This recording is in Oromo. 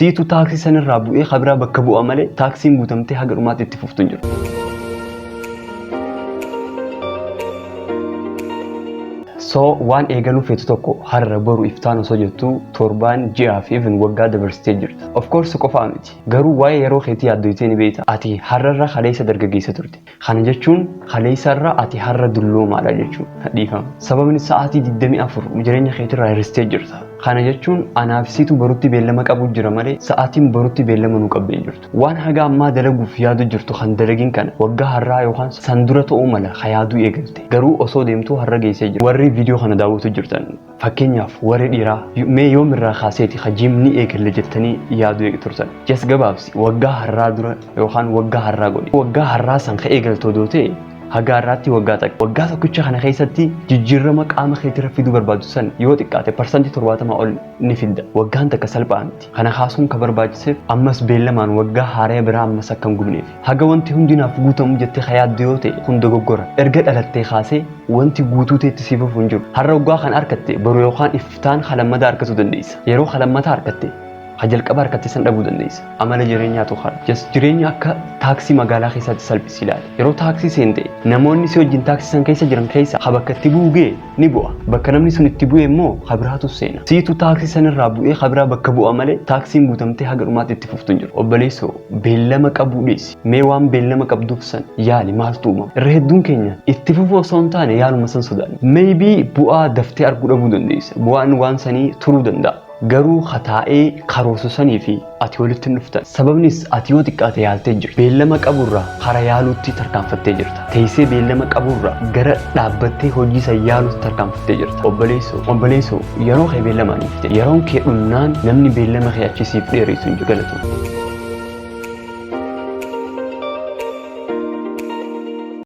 Siitu taaksii sanirraa bu'ee kabira bakka bu'a malee taaksiin guutamtee haga dhumaatti itti fuftu hin jiru. So waan eegaluu feetu tokko har'a boru iftaan osoo jettu torbaan ji'aa fi even waggaa dabarsitee jirta. Of course qofaa miti. Garuu waa'ee yeroo keetii yaaddoytee ni beekta. Ati har'arra kaleessa dargaggeessa turte. Kana jechuun kaleessarra ati har'a dulloomaadha jechuudha. Dhiifama. Sababni sa'aatii 24 jireenya keetirraa hir'istee jirta. Kana jechuun anaaf siitu barutti beellama qabu jira malee sa'aatiin barutti beellama nu qabbee jirtu. Waan haga ammaa dalaguuf yaadu jirtu kan dalagin kana waggaa har'aa yookaan san dura ta'uu mala hayaaduu eegalte. Garuu osoo deemtuu har'a geessee jira. Warri viidiyoo kana daawwatu jirtan fakkeenyaaf warri dhiiraa mee yoomirraa kaaseeti hajimni eegalle jettanii yaaduu eegturtan. Jes gabaabsi waggaa har'aa dura yookaan waggaa har'aa godhi. Waggaa har'aa san ka eegaltoo dootee haga har'aatti waggaa tokkicha kana keessatti jijjiirama qaama keetira fiduu barbaadu san yoo xiqqaate parsantii 70 ol ni fidda. Waggaan takka salphaa miti. Kana kaasuun ka barbaachiseef ammas beellamaan waggaa haaraa biraa ammas akka hin gubneef. Haga wanti hundinaaf guutamu jettee hayaaddu yoo ta'e kun dogoggora. Erga dhalattee kaasee wanti guutuu ta'e itti siifuuf hin jiru. Har'a waggaa kan harkatte boru yookaan iftaan halammadaa harkachuu dandeessa. Yeroo halammataa harkatte jalqaba harkatte san dhabuu dandeessa. Amala jireenyaatu kana. Jireenya akka taaksii magaalaa keessatti salphisi ilaali. Yeroo taaksii seente namoonni si wajjin taaksii san keessa jiran keessa bakka itti bu'ee ni bu'a. Bakka namni sun itti bu'e immoo kabiraatu seena. Siitu taaksii sanirraa bu'ee kabiraa bakka bu'a malee taaksiin guutamtee haga dhumaatti itti fuftu hin jiru. Obboleessoo beellama qabuu dhiisi. Mee waan beellama qabduuf san yaali maaltu uumama? Irra hedduun keenya itti fufuu osoo hin taane yaaluma san sodaanna. Maybe bu'aa daftee arguu dhabuu dandeessa. Bu'aan waan sanii turuu danda'a. Garuu khataa'ee karoorsusanii fi ati walitti dhuftan. Sababnis ati yoo xiqqaate yaaltee jirta. Beellama qaburraa kara yaaluutti tarkaanfattee jirta. Teessee beellama qaburraa gara dhaabbattee hojii san yaaluutti tarkaanfattee jirta. Obboleessoo yeroo kee beellamaan ifte. Yeroon kee dhumnaan namni beellama kee achisiif dheereessu hin galatu.